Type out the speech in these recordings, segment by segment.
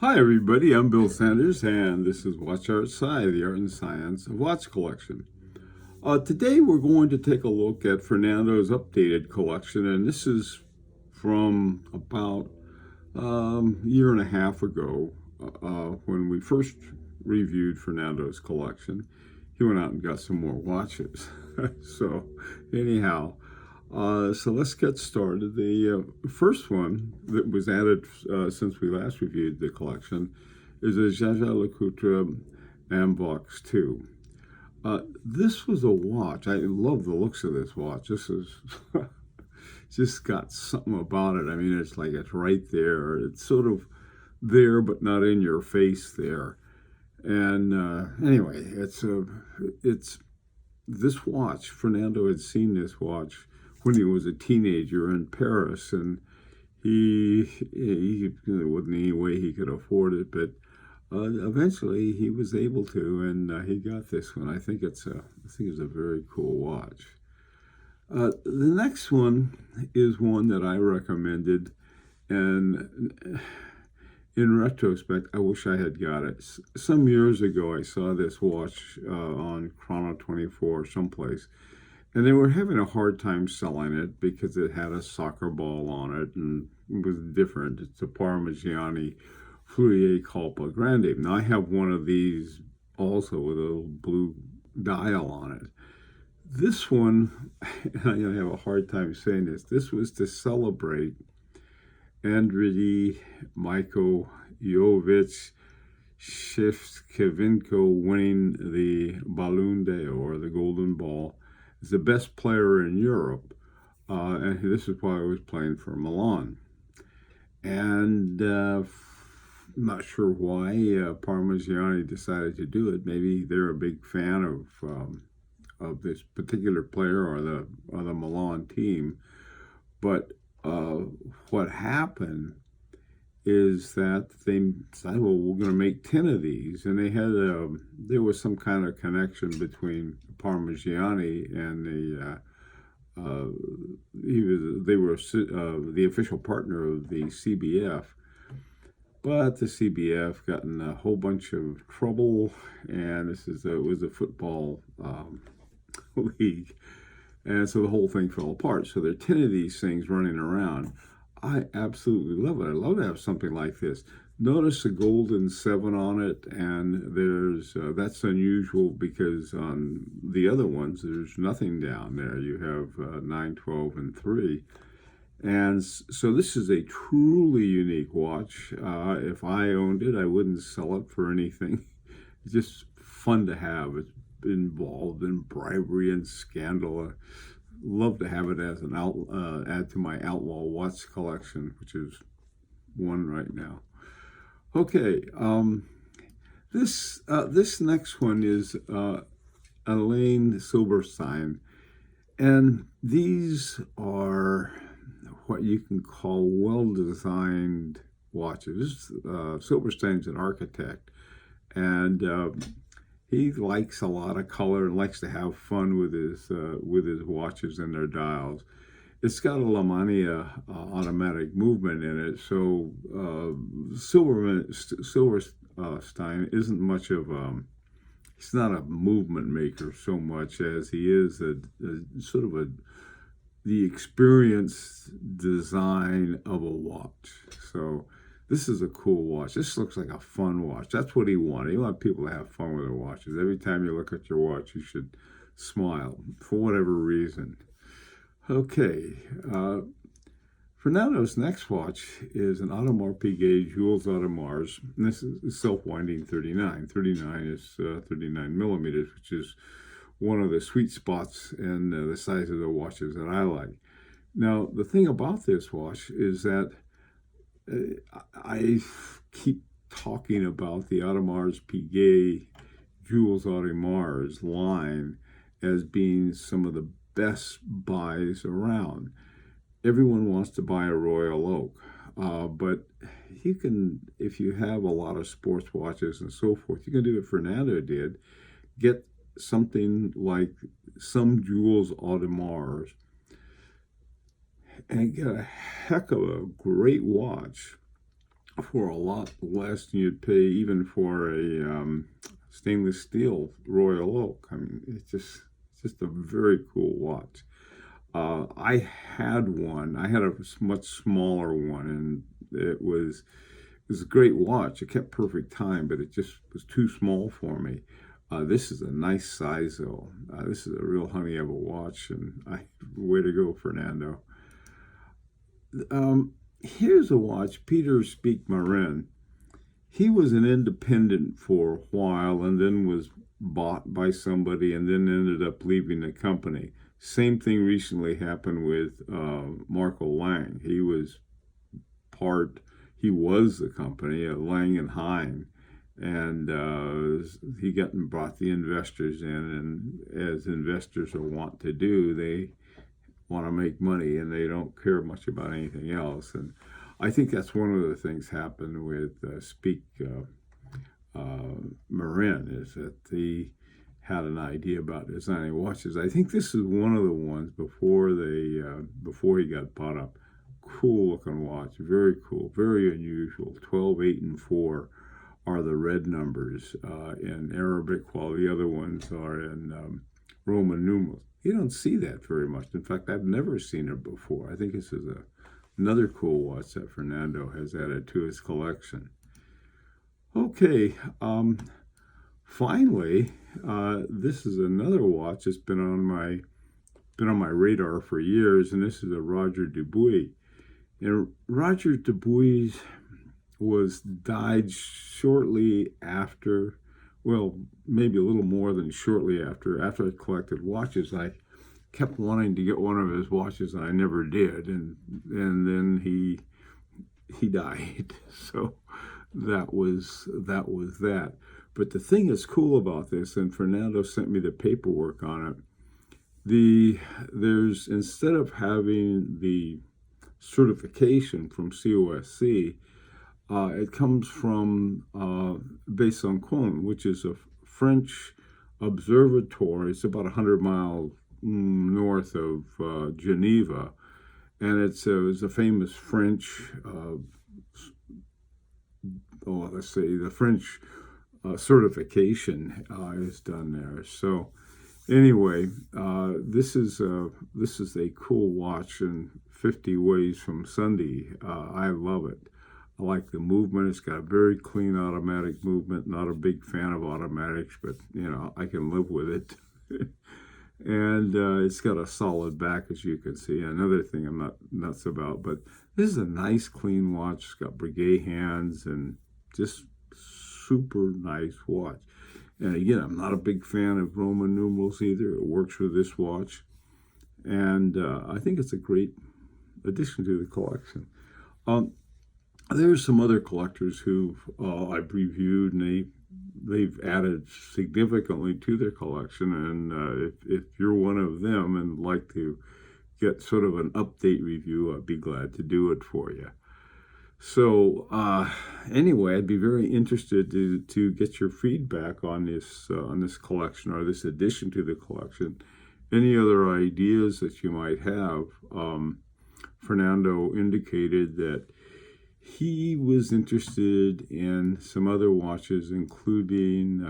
Hi, everybody. I'm Bill Sanders, and this is Watch Outside, the art and science of watch collection. Today, we're going to take a look at Fernando's updated collection, and this is from about a year and a half ago when we first reviewed Fernando's collection. He went out and got some more watches. So, anyhow, so let's get started. The first one that was added since we last reviewed the collection is a Jaja Lecoultre Amvox 2. This was a watch. I love the looks of this watch. This is just got something about it. I mean, it's like it's right there. It's sort of there, but not in your face there. And anyway, it's this watch. Fernando had seen this watch when he was a teenager in Paris, and there wasn't any way he could afford it, but eventually he was able to, and he got this one. I think it's a very cool watch. The next one is one that I recommended, and in retrospect, I wish I had got it. Some years ago, I saw this watch on Chrono 24 someplace, and they were having a hard time selling it because it had a soccer ball on it and it was different. It's a Parmesan Fluier Colpa Grande. Now, I have one of these also with a little blue dial on it. This one, I have a hard time saying this was to celebrate Andriy Mikojovic Shevchenko winning the Ballon d'Or, the Golden Ball, as the best player in Europe. And this is why I was playing for Milan. And I'm not sure why Parmesan decided to do it. Maybe they're a big fan of this particular player or the Milan team. But what happened is that they decided, well, we're going to make 10 of these, and there was some kind of connection between Parmesan and they were the official partner of the CBF, but the CBF got in a whole bunch of trouble, and it was a football league. And so the whole thing fell apart. So there are 10 of these things running around. I absolutely love it. I love to have something like this. Notice the golden 7 on it, and that's unusual because on the other ones, there's nothing down there. You have 9, 12, and 3. And so this is a truly unique watch. If I owned it, I wouldn't sell it for anything. It's just fun to have. It's involved in bribery and scandal. Love to have it as an add to my outlaw watch collection, which is one right now. Okay, this next one is Elaine Silverstein, and these are what you can call well-designed watches. Silverstein's an architect, and he likes a lot of color and likes to have fun with his watches and their dials. It's got a La Mania automatic movement in it, so Silverstein isn't much of he's not a movement maker so much as he is the experience design of a watch. So this is a cool watch. This looks like a fun watch. That's what he wanted. He wanted people to have fun with their watches. Every time you look at your watch, you should smile for whatever reason. Okay. Fernando's next watch is an Audemars Piguet Jules Audemars. And this is self-winding 39. 39 is 39 millimeters, which is one of the sweet spots in the size of the watches that I like. Now, the thing about this watch is that I keep talking about the Audemars Piguet Jules Audemars line as being some of the best buys around. Everyone wants to buy a Royal Oak, but you can, if you have a lot of sports watches and so forth, you can do what Fernando did, get something like some Jules Audemars and get a heck of a great watch for a lot less than you'd pay even for a stainless steel Royal Oak. I mean, it's just a very cool watch. I had one. I had a much smaller one, and it was a great watch. It kept perfect time, but it just was too small for me. This is a nice size, though. This is a real honey of a watch, and way to go, Fernando. Here's a watch, Peter Speak Marin. He was an independent for a while and then was bought by somebody and then ended up leaving the company. Same thing recently happened with Marco Lang. He was the company, Lang and Hein, and he got and brought the investors in, and as investors are wont to do, they want to make money and they don't care much about anything else. And I think that's one of the things happened with Marin, is that he had an idea about designing watches. I think this is one of the ones before he got bought up. Cool looking watch, very cool, very unusual. 12, 8, and 4 are the red numbers in Arabic, while the other ones are in Roman numerals. You don't see that very much. In fact, I've never seen it before. I think this is another cool watch that Fernando has added to his collection. Okay, finally, this is another watch that's been on my radar for years, and this is a Roger Dubus. And Roger Dubus died shortly after, well, maybe a little more than shortly after I collected watches. I kept wanting to get one of his watches, and I never did. And then he died. So that was that. But the thing that's cool about this, and Fernando sent me the paperwork on it, there's, instead of having the certification from COSC, it comes from Besançon, which is a French observatory. It's about 100 miles north of Geneva, and it's a famous French, the French certification is done there. So anyway, this is a cool watch in 50 ways from Sunday. I love it. I like the movement. It's got a very clean automatic movement. Not a big fan of automatics, but I can live with it. And it's got a solid back, as you can see. Another thing I'm not nuts about, but this is a nice clean watch. It's got brigade hands and just super nice watch. And again, I'm not a big fan of Roman numerals either. It works with this watch, and I think it's a great addition to the collection. There's some other collectors who I've reviewed, and they've added significantly to their collection. And if you're one of them and like to get sort of an update review, I'd be glad to do it for you. So anyway, I'd be very interested to get your feedback on this collection, or this addition to the collection. Any other ideas that you might have? Fernando indicated that he was interested in some other watches, including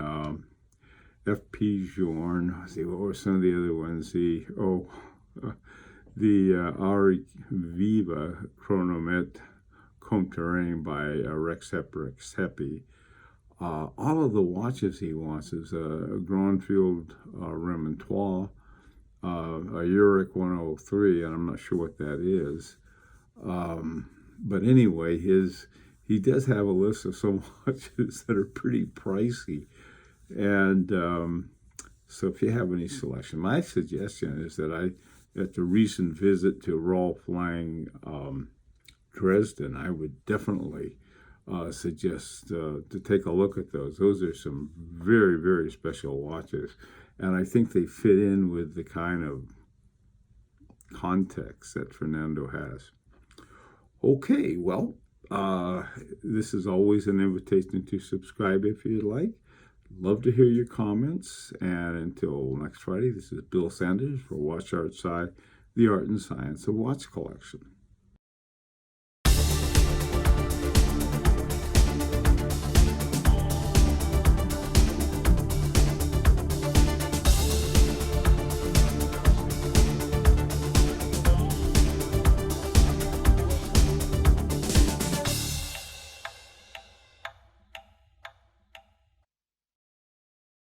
FP Journe. Let's see, what were some of the other ones? The Auric Viva Chronomet Comterrain by Rex Heppy. All of the watches he wants is a Gronfield Remontois, a Uric 103, and I'm not sure what that is. But anyway, he does have a list of some watches that are pretty pricey. And so if you have any selection, my suggestion is that at the recent visit to Rolf Lang Dresden, I would definitely suggest to take a look at those. Those are some very, very special watches. And I think they fit in with the kind of context that Fernando has. Okay, well, this is always an invitation to subscribe if you'd like. Love to hear your comments. And until next Friday, this is Bill Sanders for Watch Art Side, the art and science of watch collection.